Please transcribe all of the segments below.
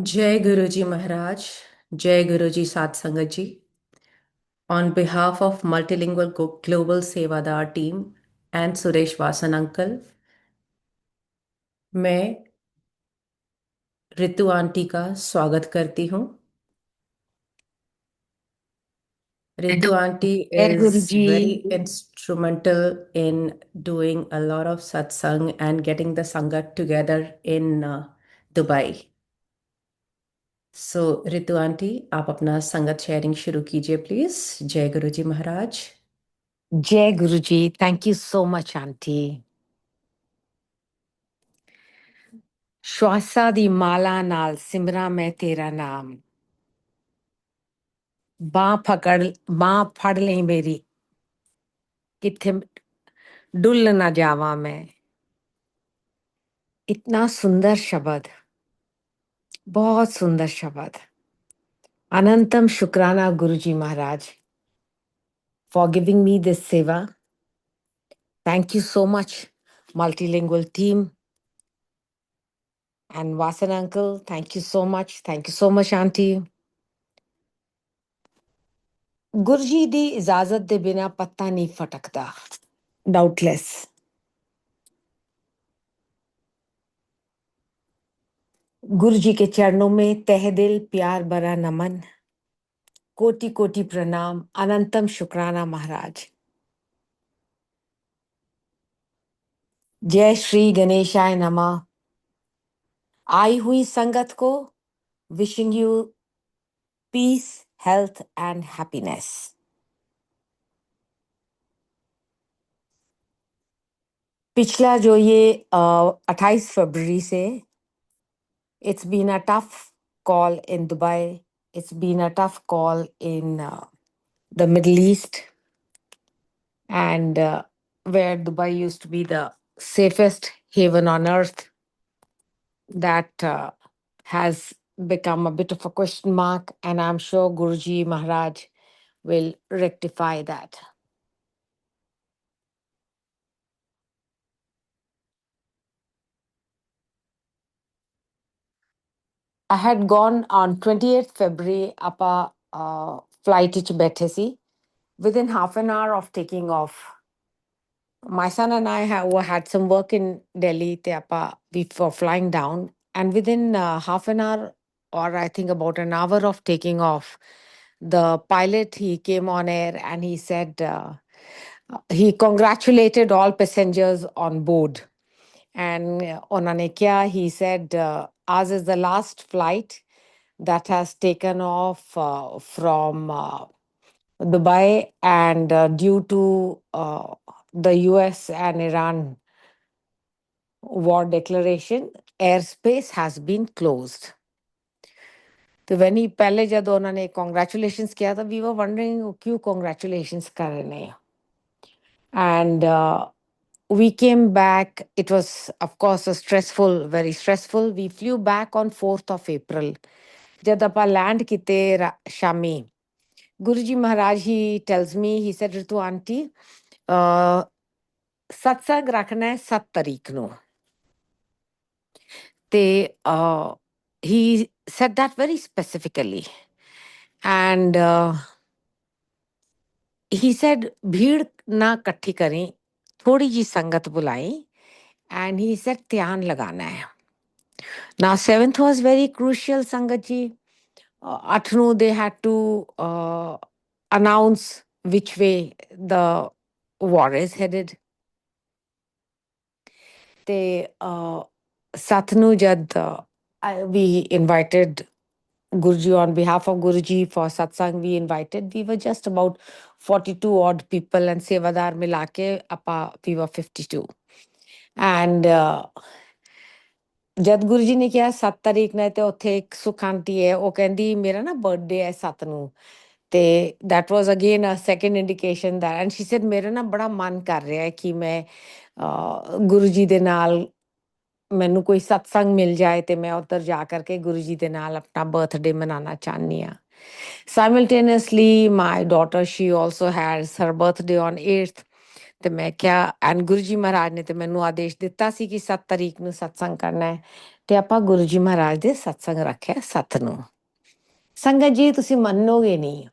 जय गुरुजी महाराज, जय गुरुजी सात संगत जी। On behalf of Multilingual Global Sevadar team and Suresh Vasan uncle, मैं रितु आंटी का स्वागत करती हूँ। Ritu auntie Jai Guru is ji. very instrumental in doing a lot of satsang and getting the sangat together in Dubai. So Ritu aunty, आप अपना संगत sharing शुरू कीजिए प्लीज। जय गुरुजी महाराज। जय Guru ji. Thank you so much aunty. श्वासा दी माला नाल सिमरा मैं तेरा नाम। बाँ फड़ ले मेरी, किथे डुल ना जावा मैं। इतना सुंदर शब्द, बहुत सुंदर शब्द। अनंतम शुक्राना Guru ji Maharaj for giving me this seva. Thank you so much multilingual team and Vasan uncle. Thank you so much, thank you so much auntie. Guru ji दी इजाजत दे बिना पत्ता नहीं फटकदा, डाउटलेस। गुरु जी के चरणों में तहे दिल प्यार भरा नमन, कोटि कोटि प्रणाम, अनंतम शुक्राना महाराज। जय श्री गणेशाय नमः। आई हुई संगत को wishing you peace, health and happiness. पिछला जो ये 28 फरवरी से it's been a tough call in Dubai. It's been a tough call in the Middle East, and where Dubai used to be the safest haven on earth, that has become a bit of a question mark, and I'm sure Guruji Maharaj will rectify that. I had gone on 28th February up a flight to Betesi. Within half an hour of taking off, my son and I had some work in Delhi. We were flying down, and within half an hour, or I think about an hour of taking off, the pilot he came on air and he said he congratulated all passengers on board. And on Anekia, he said, ours is the last flight that has taken off from Dubai, and due to the US and Iran war declaration, airspace has been closed. तो when he पहले जब उन्होंने congratulations किया था, we were wondering क्यों congratulations कर रहे हैं. And we came back. It was, of course, a stressful, very stressful. We flew back on 4th of April. जब ਆਪਾਂ land ਕੀਤੇ ਸ਼ਾਮੀ, Guruji Maharaj, he tells me, he said, Ritu auntie, सत्संग रखना है 7 तारीख ਨੂੰ. They he said that very specifically, and he said भीड़ ना इकट्ठी करें, थोड़ी जी संगत बुलाएं, and he said ध्यान लगाना है. Now 7th was very crucial, संगत जी. 8 ਨੂੰ they had to announce which way the war is headed. ਤੇ 7 ਨੂੰ ਜਦ we invited Guruji, on behalf of Guruji for satsang, we invited. We were just about 42 odd people, and Sevadar milake, we were 52. And ਜਦ ਗੁਰੂ ਜੀ ਨੇ ਕਿਹਾ 7 ਤਾਰੀਖ ਨੇ, ਤੇ ਉੱਥੇ ਇੱਕ ਸੁਖ ਆਂਟੀ ਹੈ, ਉਹ ਕਹਿੰਦੀ ਮੇਰਾ ਨਾ ਬਰਥਡੇ ਹੈ 7 ਨੂੰ. ਤੇ that was again a second indication that, and she said ਮੇਰਾ ਨਾ ਬੜਾ ਮਨ ਕਰ ਰਿਹਾ ਹੈ ਕਿ ਮੈਂ ਗੁਰੂ ਜੀ ਦੇ ਨਾਲ ਮੈਨੂੰ ਕੋਈ ਸਤਸੰਗ ਮਿਲ ਜਾਏ ਤੇ ਮੈਂ ਉੱਧਰ ਜਾ ਕਰਕੇ ਗੁਰੂ ਜੀ ਦੇ ਨਾਲ ਆਪਣਾ ਬਰਥਡੇ ਮਨਾਉਣਾ ਚਾਹੁੰਦੀ ਹਾਂ. Simultaneously, my daughter, she also has her birthday on 8th. ਤੇ ਮੈਂ ਕਿਹਾ ਐਂਡ ਗੁਰੂ ਜੀ ਮਹਾਰਾਜ ਨੇ ਤੇ ਮੈਨੂੰ ਆਦੇਸ਼ ਦਿੱਤਾ ਸੀ ਕਿ 7 ਤਰੀਕ ਨੂੰ ਸਤਸੰਗ ਕਰਨਾ ਹੈ ਤੇ ਆਪਾਂ ਗੁਰੂ ਜੀ ਮਹਾਰਾਜ ਦੇ ਸਤਸੰਗ ਰੱਖਿਆ 7 ਨੂੰ। ਸੰਗਤ ਜੀ ਤੁਸੀਂ ਮੰਨੋਗੇ ਨਹੀਂ,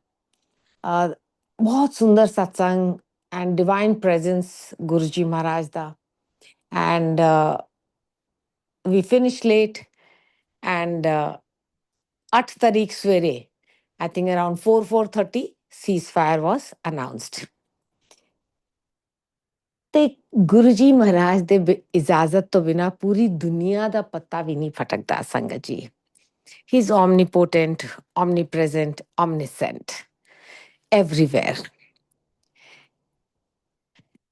ਬਹੁਤ ਸੁੰਦਰ ਸਤਸੰਗ and divine presence Guru ji Maharaj ਦਾ। And we finished late and 8 ਤਾਰੀਖ ਸਵੇਰੇ I think around 4:30 ceasefire was announced. ਤੇ ਗੁਰੂ ਜੀ ਮਹਾਰਾਜ ਦੇ ਇਜਾਜ਼ਤ ਤੋਂ ਬਿਨਾ ਪੂਰੀ ਦੁਨੀਆ ਦਾ ਪੱਤਾ ਵੀ ਨਹੀਂ ਫਟਕਦਾ ਸੰਗਤ ਜੀ। He is omnipotent, omnipresent, omniscient, everywhere.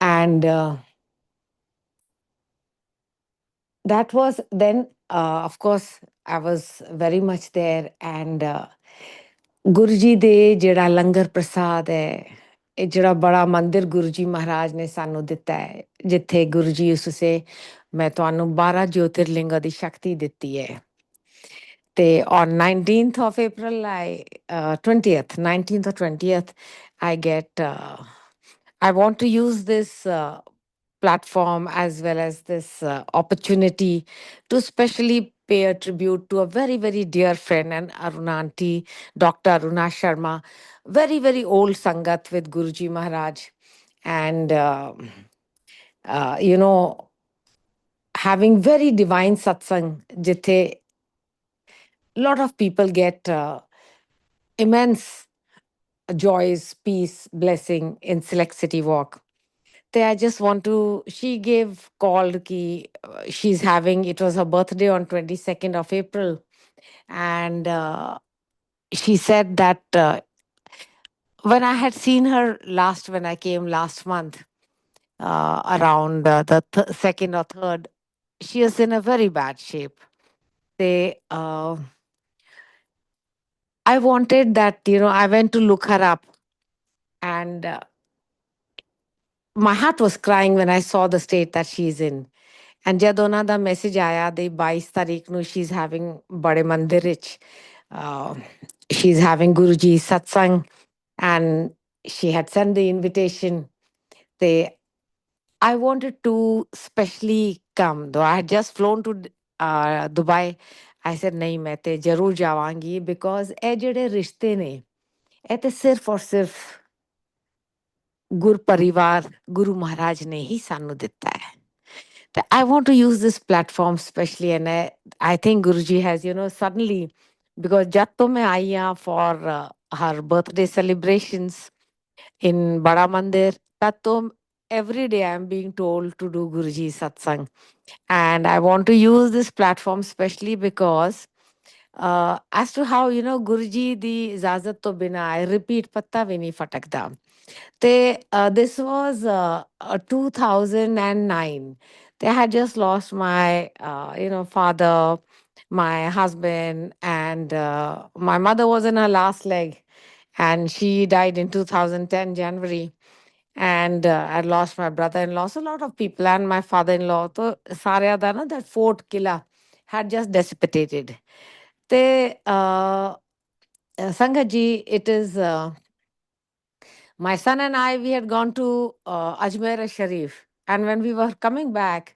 And that was then, of course, I was very much there. And Guru ji ਦੇ ਜਿਹੜਾ ਲੰਗਰ ਪ੍ਰਸਾਦ ਹੈ, ਇਹ ਜਿਹੜਾ ਬੜਾ ਮੰਦਿਰ ਗੁਰੂ ਜੀ ਮਹਾਰਾਜ ਨੇ ਸਾਨੂੰ ਦਿੱਤਾ ਹੈ, ਜਿੱਥੇ ਗੁਰੂ ਜੀ ਉਸੇ ਮੈਂ ਤੁਹਾਨੂੰ 12 ਜੋਤਿਰਲਿੰਗਾਂ ਦੀ ਸ਼ਕਤੀ ਦਿੱਤੀ ਹੈ। ਤੇ on 19th of April, 19th or 20th, I want to use this platform as well as this opportunity to specially pay a tribute to a very, very dear friend and Aruna Auntie, Dr. Aruna Sharma, very, very old Sangat with Guruji Maharaj. And, you know, having very divine satsang, jithe lot of people get immense joys, peace, blessing in Select City Walk. I just want to, she called ki she's having, it was her birthday on 22nd of April. And she said that when I had seen her when I came last month, around the 2nd or 3rd, she is in a very bad shape. I wanted that, I went to look her up, and my heart was crying when I saw the state that she's in. And jad ਉਹਨਾਂ ਦਾ message ਆਇਆ ਦੇ 22 ਤਾਰੀਖ ਨੂੰ she's having ਬੜੇ ਮੰਦਿਰ ਵਿੱਚ she's having Guru Ji satsang, and she had sent the invitation. I wanted to specially come, though I had just flown to Dubai. I said ਨਹੀਂ ਮੈਂ ਤੇ ਜ਼ਰੂਰ ਜਾਵਾਂਗੀ, because ਇਹ ਜਿਹੜੇ ਰਿਸ਼ਤੇ ਨੇ ਇਹ ਤੇ ਸਿਰਫ ਔਰ ਸਿਰਫ ਗੁਰ ਪਰਿਵਾਰ ਗੁਰੂ ਮਹਾਰਾਜ ਨੇ ਹੀ ਸਾਨੂੰ ਦਿੱਤਾ ਹੈ। I want to use this platform specially, and I think Guruji has, suddenly, because jab to main aayi for her birthday celebrations in Bada Mandir, tad to every day I'm being told to do Guruji satsang. And I want to use this platform specially because as to how, Guruji di ijazat to bina, I repeat, patta vi nahi fatakda. This was 2009. I had just lost my, father, my husband, and my mother was in her last leg, and she died in 2010 January. And I lost my brother-in-law, so a lot of people, and my father-in-law. So Saryadana, that fort killa, had just dissipated. Sangaji, it is. My son and I, we had gone to Ajmer Sharif. And when we were coming back,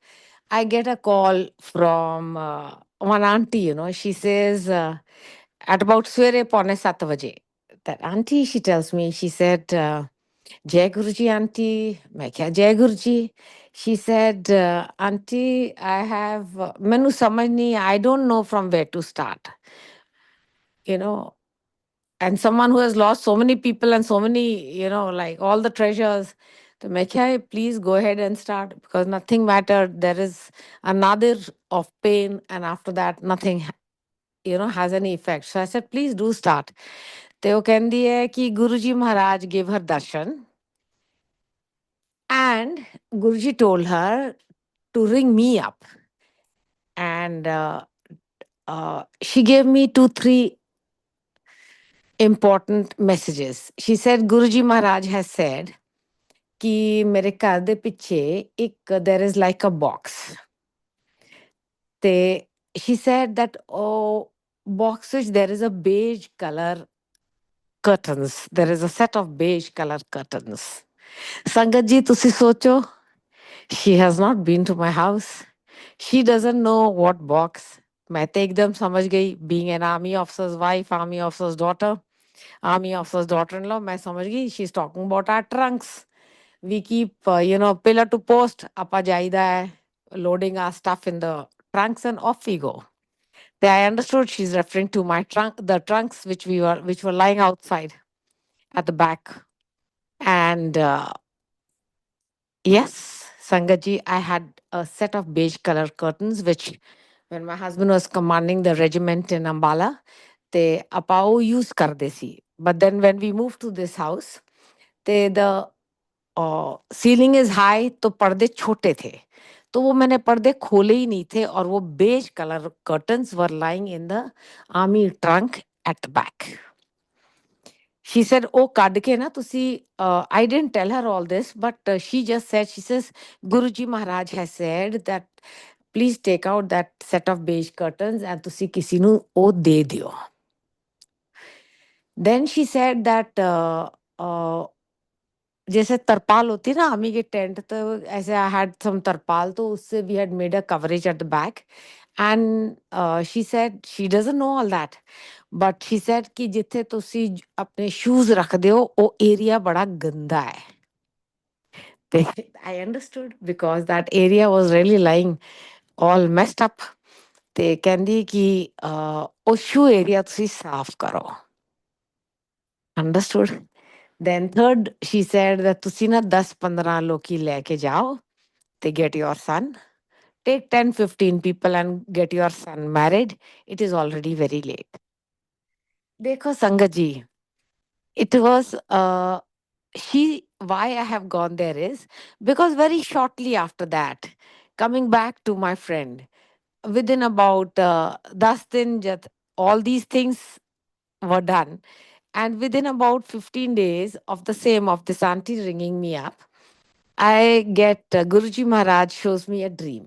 I get a call from one auntie, she says, at about Swere Pone 7 baje. That auntie, she tells me, she said, Jai Guruji auntie, main kya Jai Guruji? She said, auntie, I have, mainu samajh nahi, I don't know from where to start. And someone who has lost so many people and so many, like all the treasures. So please go ahead and start, because nothing mattered. There is another of pain, and after that, nothing, has any effect. So I said, please do start. So kendi hai ki Guruji Maharaj gave her darshan, and Guruji told her to ring me up. And she gave me 2-3 important messages. She said, Guruji Maharaj has said कि मेरे घर दे पिछे एक there is like a box. She said that box which there is a beige color curtains. There is a set of beige color curtains. संगत जी तुसी सोचो, she has not been to my house. She doesn't know what box. मैं तो एकदम समझ गई, being an army officer's wife, army officer's daughter, army officer's daughter-in-law, मैं समझ गई, she's talking about our trunks. We keep, pillar to post, appa jaida hai, loading our stuff in the trunks and off we go. Then I understood she's referring to my the trunks which were lying outside at the back. And yes, Sangaji, I had a set of beige color curtains, which when my husband was commanding the regiment in Ambala, they apao use karde si. But then when we moved to this house, the ceiling is high तो पर्दे छोटे थे, तो वो मैंने पर्दे खोले ही नहीं थे और वो beige colour curtains were lying in the army trunk at the back. She said, "Oh, kadke na tusi." I didn't tell her all this, but she just said, she says, "Guruji Maharaj has said that please take out that set of beige curtains and tusi kisi nu o de diyo." Then she said that जैसे तरपाल होती है ना army के tent, तो ऐसे I had some तरपाल, तो उससे we had made a coverage at the back. And she said she doesn't know all that, but she said कि जिथे तुसी अपने शूज रखदे हो ਉਹ ਏਰੀਆ ਬੜਾ ਗੰਦਾ ਹੈ. ਤੇ I understood because that area was really lying all messed up. ਤੇ ਕਹਿੰਦੀ ਕਿ ਉਹ ਸ਼ੂ ਏਰੀਆ ਤੁਸੀਂ ਸਾਫ਼ ਕਰੋ. Understood. Then third, she said that ਤੁਸੀਂ ਨਾ 10-15 ਲੋਕੀ ਲੈ ਕੇ ਜਾਓ ਤੇ get your son. Take 10-15 people and get your son married. It is already very late. देखो संगत जी, it was why I have gone there is because very shortly after that, coming back to my friend, within about 10 दिन जब all these things were done, and within about 15 days of the same of this auntie ringing me up, I get Guruji Maharaj shows me a dream,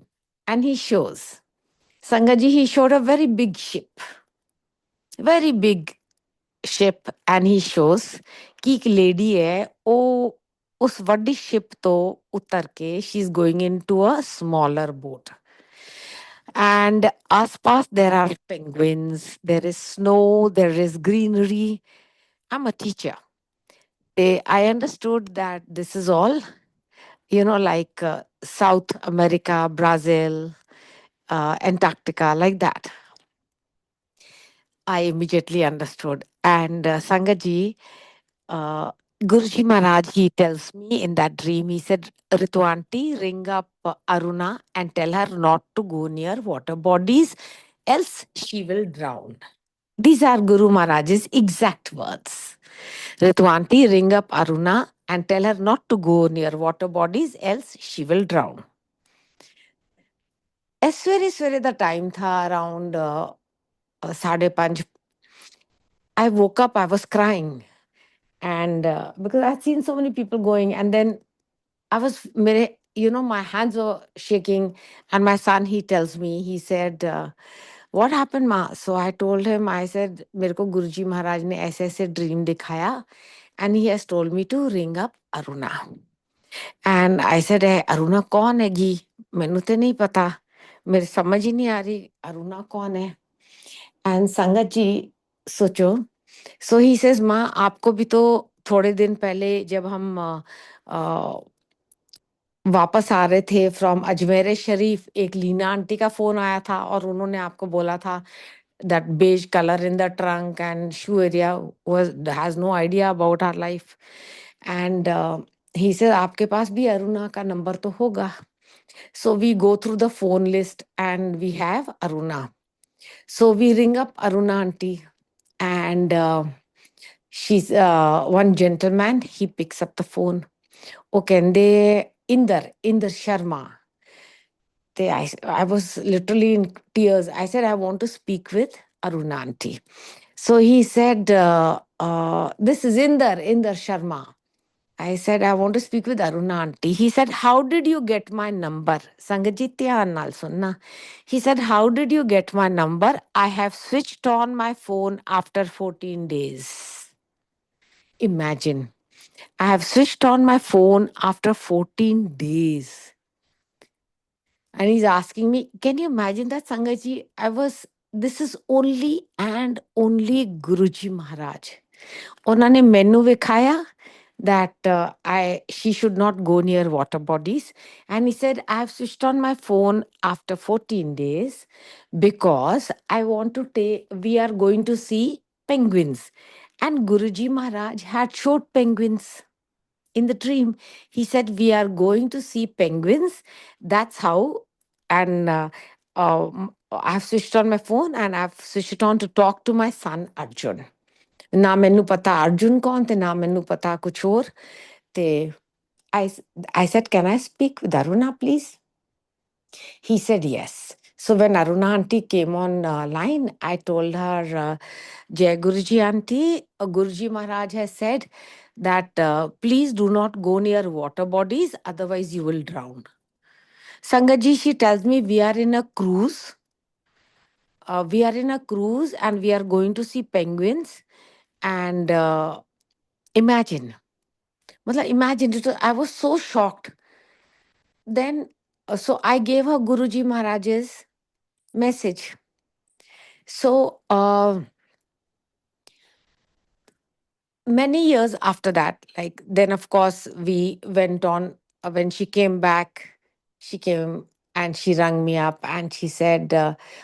and he shows Sangaji, he showed a very big ship, and he shows कि एक lady है, वो उस बड़ी ship तो उतर के she's going into a smaller boat. And आसपास there are penguins, there is snow, there is greenery. I'm a teacher. I understood that this is all, like South America, Brazil, Antarctica, like that. I immediately understood. And Sangaji, Guruji Maharaj, he tells me in that dream, he said, Ritu auntie, ring up Aruna and tell her not to go near water bodies, else she will drown. These are Guru Maharaj's exact words. Ritu auntie, ring up Aruna and tell her not to go near water bodies, else she will drown. Svere the time tha around 5:30. I woke up, I was crying. And because I'd seen so many people going, and then my hands were shaking. And my son, he tells me, he said, what happened, Ma? So I told him, I said, मेरे को गुरुजी महाराज ने ऐसे dream दिखाया, and he has told me to ring up Aruna. And I said, Aruna कौन है गी? मैनू तो नहीं पता, मेरे समझ ही नहीं आ रही अरुणा कौन है. And संगत जी सोचो, सो ही सेज माँ आपको भी तो थोड़े दिन पहले जब हम वापस आ रहे थे फ्रॉम अजमेर शरीफ, एक लीना आंटी का फोन आया था और उन्होंने आपको बोला था that beige color in the trunk and shoe area has no idea about our life. And he said आपके पास भी अरुणा का नंबर तो होगा. So we go through the phone list and we have Aruna. So we ring up Aruna auntie, and she's one gentleman, he picks up the phone. Okay, and Inder Sharma. I was literally in tears. I said, I want to speak with Aruna auntie. So he said, this is Inder Sharma. I said, I want to speak with Aruna auntie. He said, how did you get my number? Sangaji dhyan naal sunna. He said, how did you get my number? I have switched on my phone after 14 days. Imagine. I have switched on my phone after 14 days. And he's asking me, can you imagine that, Sangaji? This is only and only Guruji Maharaj. उन्होंने मेनू विखाया that she should not go near water bodies. And he said, I have switched on my phone after 14 days because I want to we are going to see penguins. And Guruji Maharaj had showed penguins in the dream. He said, we are going to see penguins. That's how. And I've switched on my phone and I've switched it on to talk to my son Arjun. ਨਾ ਮੈਨੂੰ ਪਤਾ ਅਰਜੁਨ ਕੌਣ ਤੇ ਨਾ ਮੈਨੂੰ ਪਤਾ ਕੁਛ ਹੋਰ ਤੇ I, I said, can I speak with Aruna, please? He said yes. So when Aruna auntie came on line, I told her, Jai Guruji auntie, Guruji Maharaj has said that please do not go near water bodies, otherwise you will drown. Sangaji, she tells me we are in a cruise. We are in a cruise and we are going to see penguins. And imagine, imagine, I was so shocked. Then, so I gave her Guruji Maharaj's message. So, many years after that, like then of course we went on. When she came back, she came and she rang me up and she said,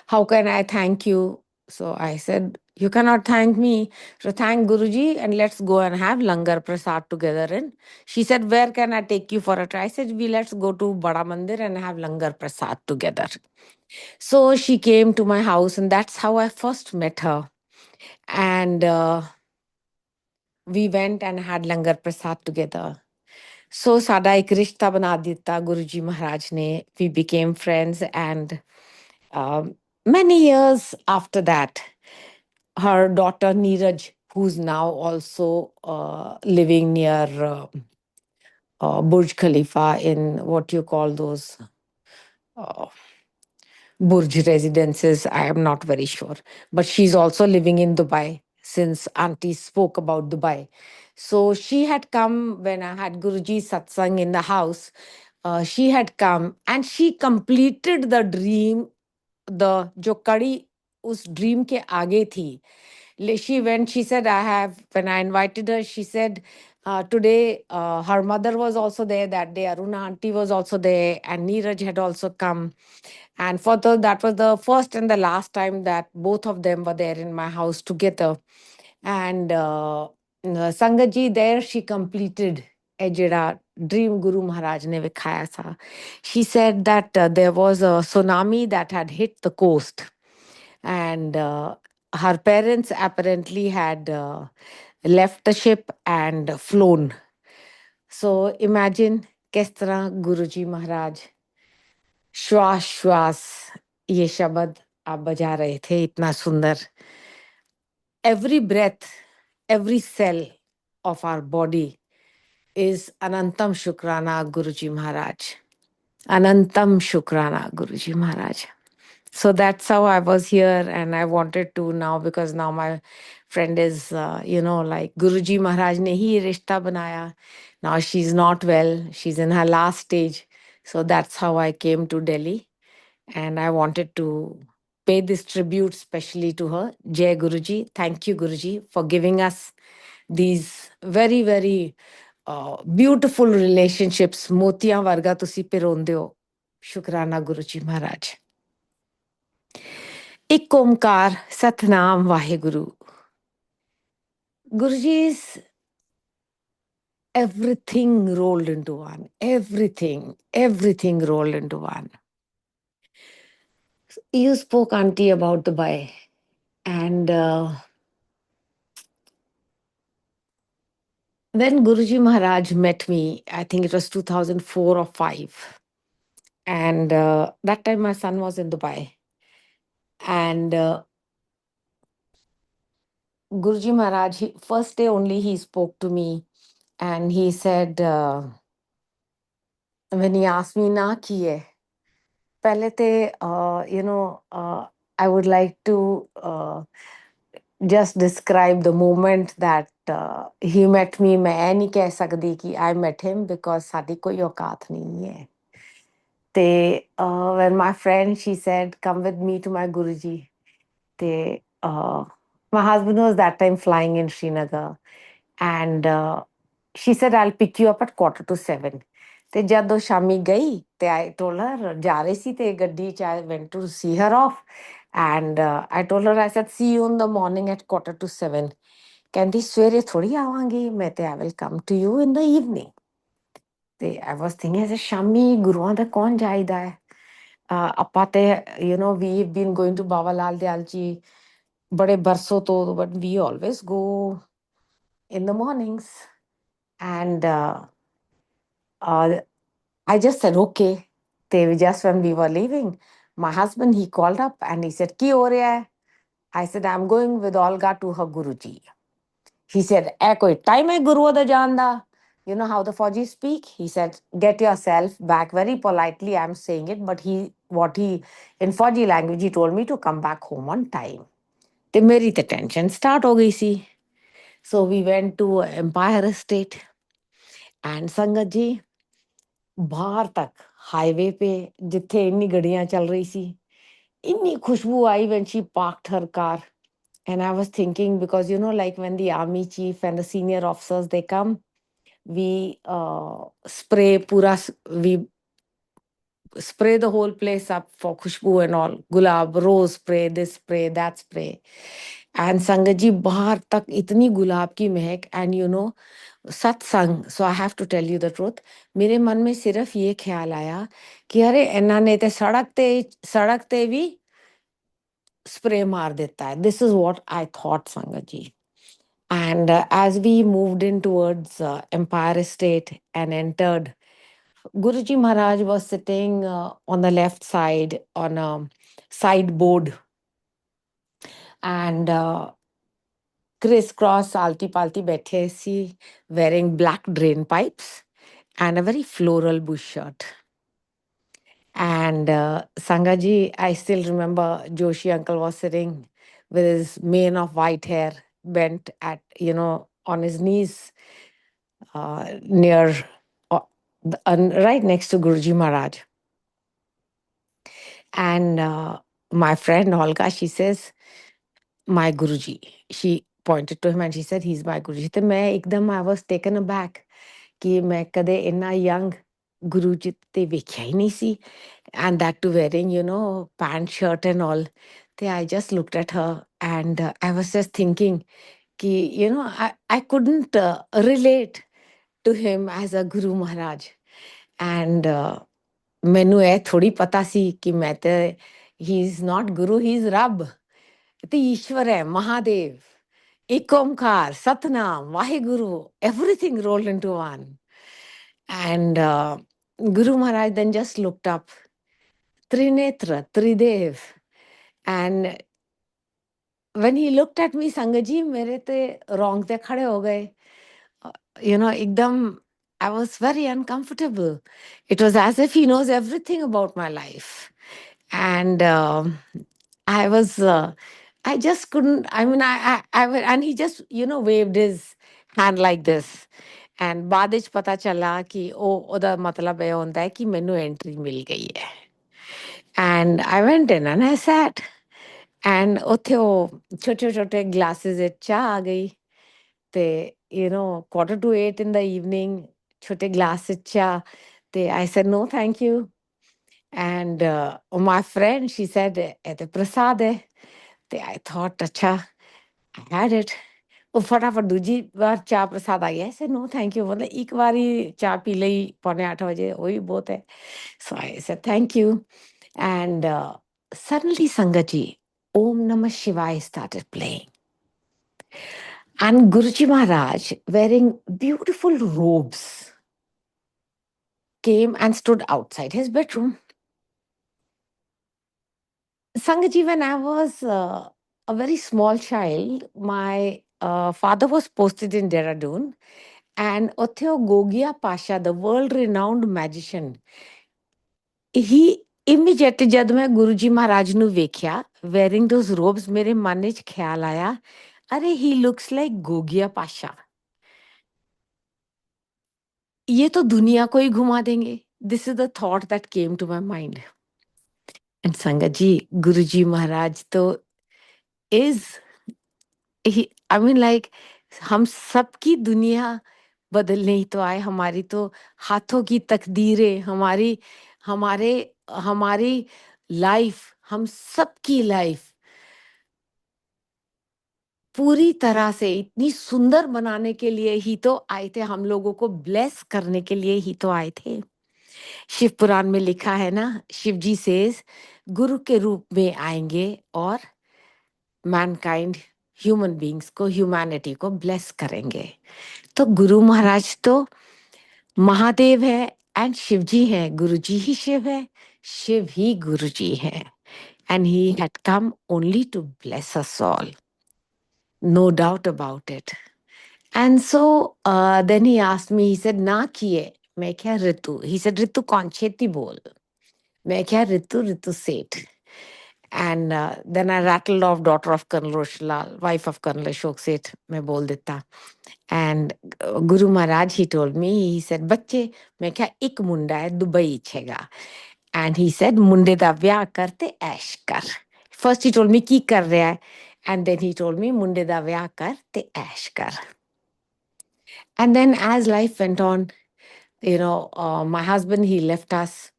how can I thank you? So I said, you cannot thank me, so thank Guruji and let's go and have langar prasad together. And she said, where can I take you for a try? I said, let's go to Bada Mandir and have langar prasad together. So she came to my house and that's how I first met her. And we went and had langar prasad together. So साडा एक रिश्ता बना दिता Guruji Maharaj ने. We became friends and many years after that, her daughter Neeraj, who's now also living near Burj Khalifa in what you call those uh, Burj residences. I am not very sure. But she's also living in Dubai since Auntie spoke about Dubai. So she had come when I had Guruji Satsang in the house. She had come and she completed the dream. The जो कड़ी उस dream के आगे थी. She went, she said, when I invited her, she said, today her mother was also there that day. Aruna auntie was also there and Neeraj had also come. And that was the first and the last time that both of them were there in my house together. And Sangaji, there she completed Ejira dream Guru Maharaj ne vikhaya tha. She said that there was a tsunami that had hit the coast. And her parents apparently had left the ship and flown. So imagine किस तरह गुरुजी महाराज श्वास श्वास ये शब्द आप बजा रहे थे इतना सुंदर. Every breath, every cell of our body is Anantam Shukrana Guruji Maharaj. Anantam Shukrana Guruji Maharaj. So that's how I was here and I wanted to now, because now my friend is, like Guruji Maharaj ne hi rishta banaya. Now she's not well. She's in her last stage. So that's how I came to Delhi. And I wanted to pay this tribute specially to her. Jai Guruji. Thank you, Guruji, for giving us these very, very beautiful relationships. Motiyan varga tusi pironde ho. Shukrana, Guruji Maharaj. ਇੱਕ ਓਮਕਾਰ Satnam Waheguru. Guruji's everything rolled into one. Everything rolled into one. You spoke, Auntie, about Dubai. And when Guruji Maharaj met me, I think it was 2004 or 5. And that time my son was in Dubai. And Guruji Maharaj, first day only he spoke to me. And he said, when he asked me, na kiye, pehle te, I would like to just describe the moment that he met me. मैं ਇਹ ਨਹੀਂ ਕਹਿ ਸਕਦੀ ਕਿ I met him because ਸਾਡੀ ਕੋਈ ਔਕਾਤ ਨਹੀਂ ਹੈ. ਤੇ when my friend, she said, come with me to my Guruji. ਤੇ my husband was that time flying in Srinagar. And she said, I'll pick you up at 6:45. ਤੇ ਜਦ ਉਹ ਸ਼ਾਮੀ ਗਈ ਤੇ I told her ਜਾ ਰਹੀ ਸੀ ਤੇ ਗੱਡੀ ਚ I went to see her off. And I told her, I said, see you in the morning at 6:45. ਕਹਿੰਦੀ ਸਵੇਰੇ ਥੋੜੀ ਆਵਾਂਗੀ ਮੈਂ ਤੇ I will come to you in the evening. ਤੇ I was thinking, ਐਸੇ ਸ਼ਾਮੀ ਗੁਰੂਆਂ ਦਾ ਕੌਣ ਜਾਈਦਾ ਹੈ? ਆਪਾਂ ਤੇ we've been going to Baba Lal Dayal ji ਬੜੇ ਬਰਸੋਂ ਤੋਂ, but we always go in the mornings. And I just said, okay. Just when we were leaving, my husband, he called up and he said, ki ho raha hai? I said, I'm going with Olga to her Guruji. He said, eh koi time hai Guru da janda? You know how the Fauji speak? He said, get yourself back. Very politely, I'm saying it, but in Fauji language, he told me to come back home on time. ਤੇ ਮੇਰੀ ਤੇ tension start ਹੋ ਗਈ ਸੀ. So we went to Empire Estate. And ਸੰਗਤ ਜੀ ਬਾਹਰ ਤੱਕ highway पे ਜਿੱਥੇ ਇੰਨੀ ਗੱਡੀਆਂ ਚੱਲ ਰਹੀ ਸੀ ਇੰਨੀ ਖੁਸ਼ਬੂ ਆਈ when she parked her car. And I was thinking, because like when the army chief and the senior officers, they come, we spray we spray the whole place up for khushbu and all, gulab, rose spray, this spray, that spray. And संगत जी बाहर तक इतनी गुलाब की महक. And सत्संग, so I have to tell you the truth, मेरे मन में सिर्फ ये ख्याल आया कि अरे इन्ना ने ते सड़क ते भी स्प्रे मार देता है. This is what I thought, संगत जी. And as we moved in towards Empire Estate and entered, Guruji Maharaj was sitting on the left side on a sideboard. And crisscross alti palti baithe si, wearing black drain pipes and a very floral bush shirt. And Sangaji, I still remember Joshi uncle was sitting with his mane of white hair bent at, on his knees near, right next to Guruji Maharaj. And my friend Olga, she says, my Guruji. She pointed to him and she said, he's my Guruji. तो मैं एकदम I was taken aback कि मैं कदे इन्ना young Guruji ते वेख्या ही नहीं सी. And that too wearing, pant, shirt and all. I just looked at her and I was just thinking कि, I couldn't relate to him as a Guru Maharaj. And ਮੈਨੂੰ ਇਹ ਥੋੜੀ ਪਤਾ ਸੀ ਕਿ ਮੈਂ ਤੇ he is not Guru, he is Rab. ਤੇ ਈਸ਼ਵਰ ਹੈ, ਮਹਾਦੇਵ, ਇੱਕ ਓਮਕਾਰ, Satnam, Waheguru, everything rolled into one. And Guru Maharaj then just looked up, Trinetra, Tridev. And when he looked at me, Sangaji, mere te rongte khade ho gaye. Ekdam, I was very uncomfortable. It was as if he knows everything about my life. And I just couldn't, and he just, waved his hand like this. And ਬਾਅਦ ਵਿੱਚ ਪਤਾ ਚੱਲਾ ਕਿ ਉਹਦਾ ਮਤਲਬ ਇਹ ਹੁੰਦਾ ਹੈ ਕਿ ਮੈਨੂੰ ਐਂਟਰੀ ਮਿਲ ਗਈ ਹੈ. And I went in and I sat. And ਉੱਥੇ ਉਹ ਛੋਟੇ ਗਲਾਸਿਸ ਵਿੱਚ ਚਾਹ ਆ ਗਈ. ਤੇ 7:45 in the evening, ਛੋਟੇ ਗਲਾਸ ਵਿੱਚ ਚਾਹ. ਤੇ I said, no, thank you. And my friend, she said, ਇਹ ਤੇ ਪ੍ਰਸਾਦ ਹੈ. ਤੇ I thought, ਅੱਛਾ, I had it. ਉਹ ਫਟਾਫਟ ਦੂਜੀ ਵਾਰ ਚਾਹ ਪ੍ਰਸਾਦ ਆ ਗਿਆ. I said, no, thank you. ਮਤਲਬ ਇੱਕ ਵਾਰੀ ਚਾਹ ਪੀ ਲਈ 7:45 ਵਜੇ, ਉਹੀ ਬਹੁਤ ਹੈ. So I said, thank you. And suddenly, Sangaji, Om Namah Shivaya started playing. And Guruji Maharaj, wearing beautiful robes, came and stood outside his bedroom. Sangaji, when I was a very small child, my father was posted in Dehradun. And Otheo Gogia Pasha, the world-renowned magician, he immediately, जब मैं गुरुजी महाराज ਨੂੰ ਵੇਖਿਆ wearing those robes, ਮੇਰੇ ਮਨ ਵਿੱਚ ਖਿਆਲ ਆਇਆ, अरे he looks like Gogia Pasha, ये तो दुनिया को ही घुमा देंगे. This is the thought that came to my mind. And sangat ji, गुरुजी महाराज तो इज, आई मीन लाइक, हम सबकी दुनिया बदलने ही तो आए. हमारी तो हाथों की तकदीरें, हमारी हमारे हमारी लाइफ, हम सबकी लाइफ पूरी तरह से इतनी सुंदर बनाने के लिए ही तो आए थे. हम लोगों को ब्लेस करने के लिए ही तो आए थे. शिव पुराण में लिखा है ना, शिव जी सेज गुरु के रूप में आएंगे और मैनकाइंड, ह्यूमन बींग्स को, ह्यूमैनिटी को ब्लेस करेंगे. तो गुरु महाराज तो महादेव है एंड शिव जी है. गुरु जी ही शिव है, शिव ही गुरु जी है. And he had come only to bless us all, no doubt about it. And so then he asked me, he said, ना किए. मैं क्या ऋतु? He said, ऋतु कौन छेती बोल. मैं क्या ऋतु, ऋतु सेठ. And then I rattled off daughter of Colonel Roshlal, wife of Colonel Ashok Seth, मैं बोल देता. And Guru Maharaj, he told me, he said, बच्चे, मैं क्या एक मुंडा है, दुबई इच्छेगा. And he said, मुंडे दा व्याह करते ऐश कर. First he told me की कर रहा है. And then he told me, मुंडे दा व्याह कर ते ऐश कर. And then as life went on, my husband, he left us.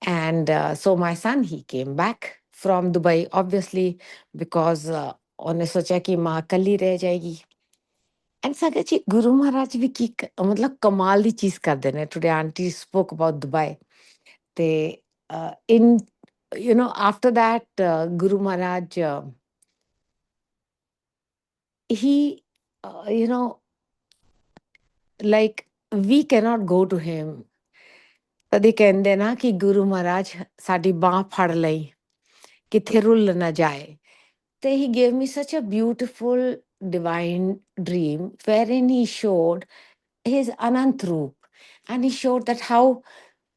And so my son, he came back from Dubai, obviously, because उन्हें सोचा कि माँ कल ही रह जाएगी. एंड संगत जी, गुरु महाराज भी की मतलब कमाल दी चीज कर देने. Today aunty spoke about Dubai. ते इन after that, Guru Maharaj, he like, we cannot go to him. तदी कहंदे ना कि गुरु महाराज साडी बांह फड़ लई, किथे रुल ना जाए. He gave me such a beautiful divine dream wherein he showed his Anant Roop, and he showed that how,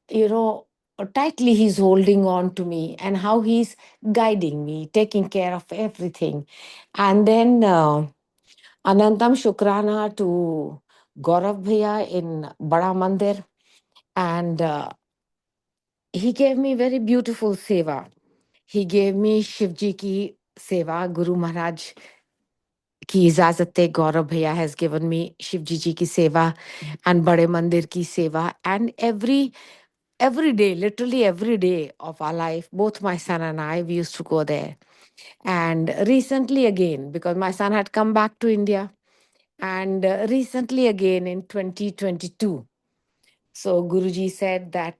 you know, tightly he's holding on to me and how he's guiding me, taking care of everything. And then Anantam Shukrana to Gaurav Bhaiya in Bada Mandir, and he gave me very beautiful seva. He gave me Shivji ki seva. Guru Maharaj की इजाजत है, गौरव भैया has given me Shivji जी की सेवा and बड़े मंदिर की सेवा. And every day, literally every day of our life, both my son and I, we used to go there. And recently again, because my son had come back to India, and recently again in 2022, so Guruji said that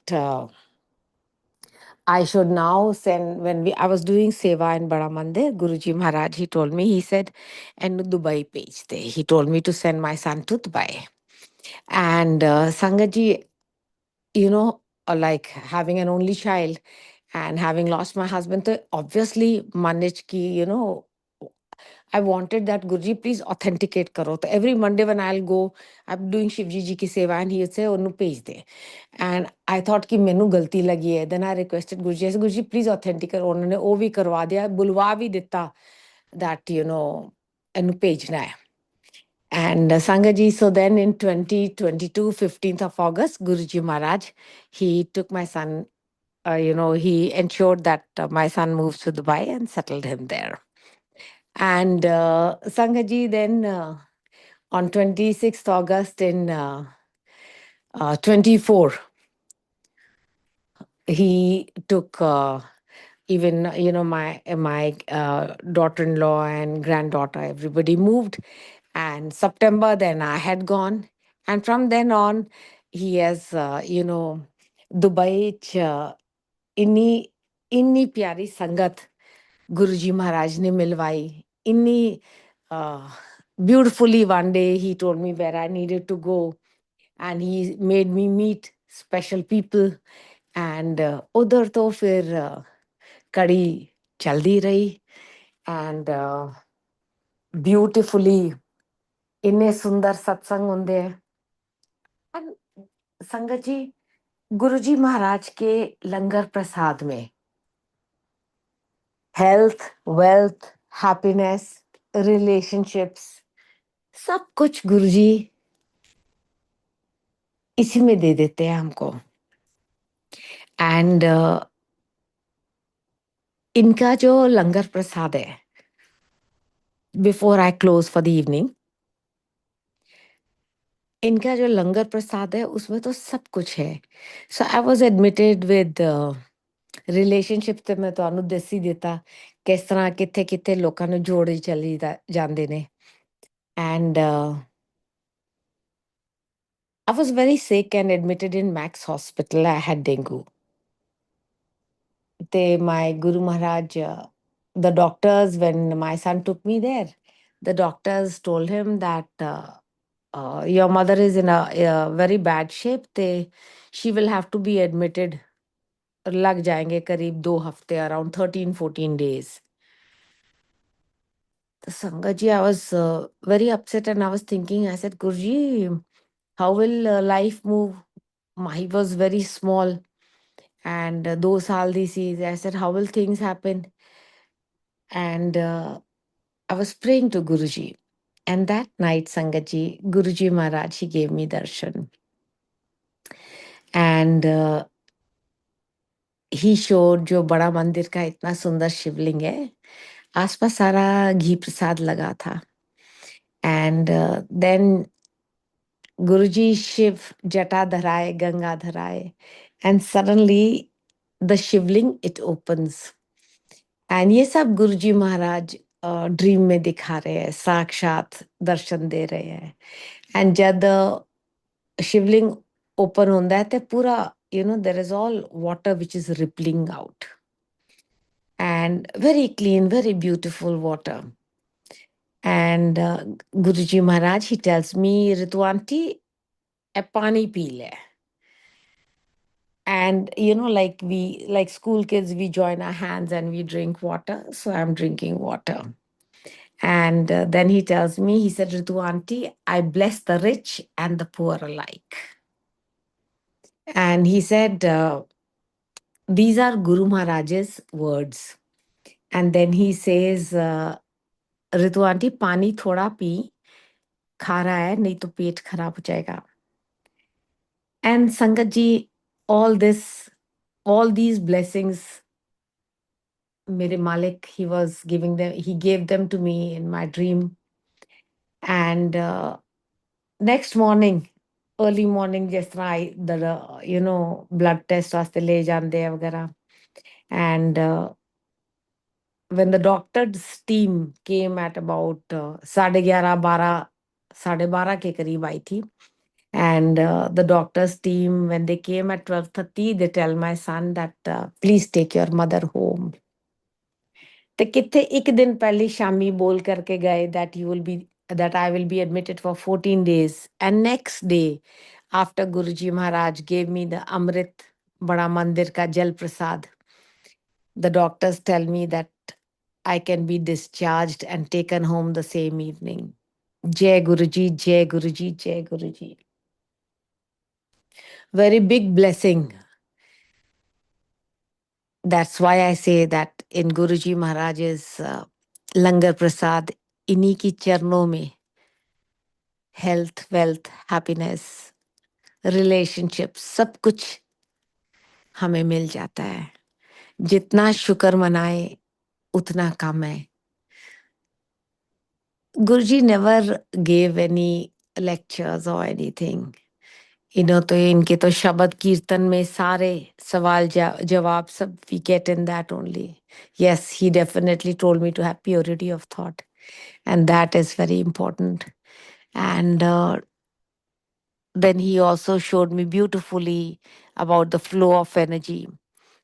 I should now send, when I was doing seva in Bada Mandir, Guruji Maharaj, he told me, he said, and Dubai page there. He told me to send my son to Dubai. And Sangaji, like having an only child and having lost my husband, so obviously managed ki, I wanted that Guruji, please authenticate karo. So every Monday when I'll go, I'm doing Shivji ji ki seva, and he'll say, "Onu page de." And I thought कि मैनू गलती लगी है. Then I requested Guruji, I said, Guruji, please authenticate. उन्होंने वो भी करवा दिया, बुलवा भी देता that, इन्हू भेजना है. And Sangaji, so then in 2022, 15th of August, Guruji Maharaj, he took my son, he ensured that my son moves to Dubai and settled him there. And Sangaji, then on 26th August in 24, he took even, my daughter-in-law and granddaughter, everybody moved. And September, then I had gone. And from then on, he has, Dubai च इन्नी प्यारी संगत गुरुजी महाराज ने मिलवाई. इन्नी beautifully, one day he told me where I needed to go, and he made me meet special people. And उधर तो फिर कड़ी चलती रही. And beautifully, इन्ने सुंदर सत्संग होंदे हैं. And संगत जी, गुरुजी महाराज के लंगर प्रसाद में health, wealth, happiness, रिलेशनशिप्स, सब कुछ गुरुजी इसी में दे देते हैं हमको. एंड इनका जो लंगर प्रसाद है, before I close for the evening, इनका जो लंगर प्रसाद है उसमें तो सब कुछ है. So I was admitted with relationship ਤੇ ਮੈਂ ਤੁਹਾਨੂੰ ਦੱਸ ਹੀ ਦਿੱਤਾ ਕਿਸ ਤਰ੍ਹਾਂ ਕਿੱਥੇ ਕਿੱਥੇ ਲੋਕਾਂ ਨੂੰ ਜੋੜੇ ਚਲੀ ਜਾਂਦੇ ਨੇ. And I was very sick and admitted in Max Hospital. I had dengue. My Guru Maharaj, the doctors, when my son took me there, the doctors told him that your mother is in a very bad shape. She will have to be admitted. लग जाएंगे करीब 2 हफ्ते, around 13-14 days. The Sangaji, I was very upset and I was thinking, I said, Guruji, how will life move? He was very small and 2 saal di si. I said, how will things happen? And I was praying to Guruji. And that night, Sangaji, Guruji Maharaj, he gave me darshan. And he showed जो बड़ा मंदिर का इतना सुंदर शिवलिंग है, आसपास सारा घी प्रसाद लगा था. And then Guruji Shiv Jata Dharaye, Ganga Dharaye, and suddenly the shivling it opens. And ये सब गुरुजी महाराज ड्रीम में दिखा रहे हैं, साक्षात दर्शन दे रहे हैं. एंड जब शिवलिंग ओपन होता है तो पूरा there is all water which is rippling out and very clean, very beautiful water. And Guruji Maharaj, he tells me, Ritu aunty, a pani pee le. And like school kids, we join our hands and we drink water. So I'm drinking water. And then he tells me, he said, Ritu aunty, I bless the rich and the poor alike. And he said, these are Guru Maharaj's words. And then he says, Ritu aunty, pani thoda pee, खा रहा है नहीं तो पेट खराब हो जाएगा. And Sangat ji, all these blessings, mere Malik, he gave them to me in my dream. And next morning, early morning, जिस तरह blood test वास्ते ले जाते हैं वगैरह. And when the doctor's team came at about 11:30, 12, 12:30 के करीब आई थी. And the doctor's team, when they came at 12:30, they tell my son that please take your mother home. ते कितने एक दिन पहले शामी बोल करके गए that I will be admitted for 14 days. And next day, after Guruji Maharaj gave me the Amrit Bada Mandir ka Jal Prasad, the doctors tell me that I can be discharged and taken home the same evening. Jai Guruji, Jai Guruji, Jai Guruji. Very big blessing. That's why I say that in Guruji Maharaj's Langar Prasad, इन्हीं की चरणों में health, wealth, happiness, relationships, सब कुछ हमें मिल जाता है. जितना शुक्र मनाए उतना कम है. Guruji never gave any lectures or anything. तो इनके तो शब्द कीर्तन में सारे सवाल जवाब सब we get in that only. Yes, he definitely told me to have purity of thought. And that is very important. And then he also showed me beautifully about the flow of energy,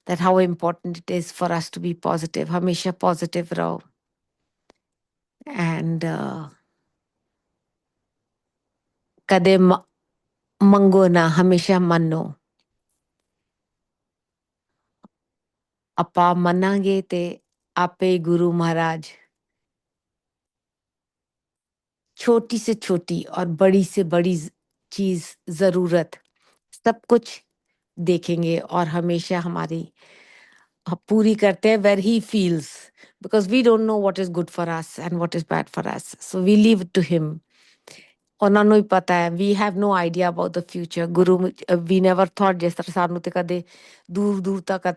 that how important it is for us to be positive. हमेशा positive रहो. And कदे मंगो ना, हमेशा मनो. अपा मनांगे ते आपे गुरु महाराज छोटी से छोटी और बड़ी से बड़ी चीज जरूरत सब कुछ देखेंगे और हमेशा हमारी पूरी करते हैं. Where he feels because we don't know what is good for us and what is bad for us. So we leave it to Him. ਉਹਨਾਂ ਨੂੰ ਹੀ ਪਤਾ ਹੈ. We have no idea about the future. Guru, we never thought, ਜਿਸ ਤਰ੍ਹਾਂ ਸਾਨੂੰ ਤੇ ਕਦੇ ਦੂਰ ਦੂਰ ਤੱਕ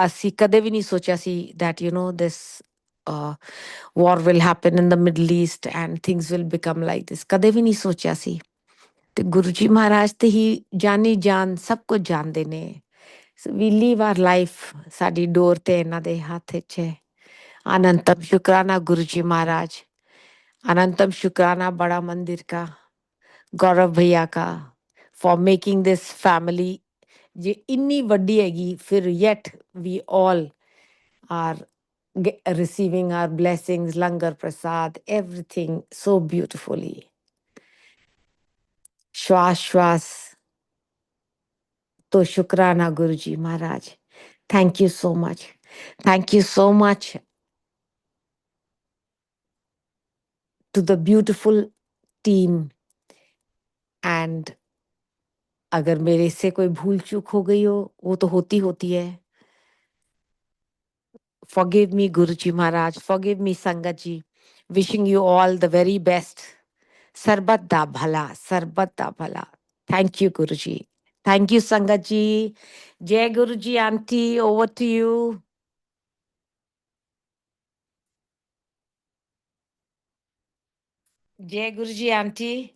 ਅਸੀਂ ਕਦੇ ਵੀ ਨਹੀਂ ਸੋਚਿਆ ਸੀ that this war will happen in the Middle East and things will become like this. ਕਦੇ ਵੀ ਨਹੀਂ ਸੋਚਿਆ ਸੀ. ਤੇ ਗੁਰੂ ਜੀ ਮਹਾਰਾਜ ਤੇ ਹੀ ਜਾਨੀ ਜਾਨ ਸਭ ਕੁਝ ਜਾਣਦੇ ਨੇ. So we live our life, ਸਾਡੀ ਡੋਰ ਤੇ ਇਹਨਾਂ ਦੇ ਹੱਥ 'ਚ ਹੈ. अनंतम शुक्राना गुरु जी महाराज. अनंतम शुक्राना बड़ा मंदिर का, गौरव भैया का, for making this family जे इन्नी वड्डी हैगी, फिर yet we all are receiving our blessings, langar prasad, everything so beautifully. श्वास श्वास तो शुक्राना गुरु जी महाराज. Thank you so much. Thank you so much to the beautiful team. And अगर मेरे से कोई भूल चूक हो गई हो, वो तो होती होती है. Forgive me, Guruji Maharaj. Forgive me, Sangat ji. Wishing you all the very best. Sarbat da bhala, sarbat da bhala. Thank you, Guruji. Thank you, Sangat ji. Jai Guruji, Auntie, over to you. Jai Guruji, Auntie.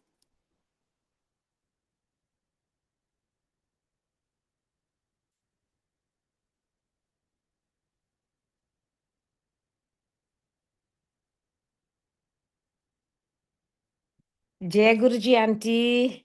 Jai Guruji, Auntie.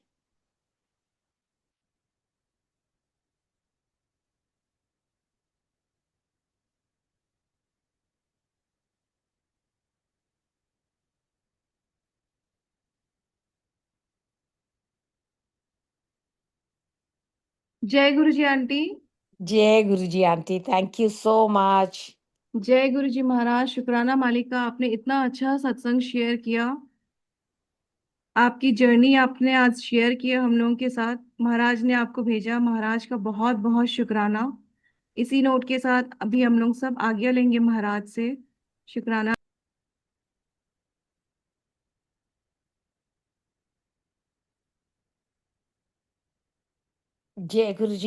Jai Guru ji aunty. Jai Guruji, Auntie. Thank you so much. जय गुरु जी महाराज. शुक्राना मालिका, आपने इतना अच्छा सत्संग share किया. आपकी journey आपने आज शेयर किया हम लोगों के साथ. महाराज ने आपको भेजा. महाराज का बहुत बहुत शुक्राना. इसी नोट के साथ अभी हम लोग सब आज्ञा लेंगे महाराज से. शुक्राना. Jai Guruji,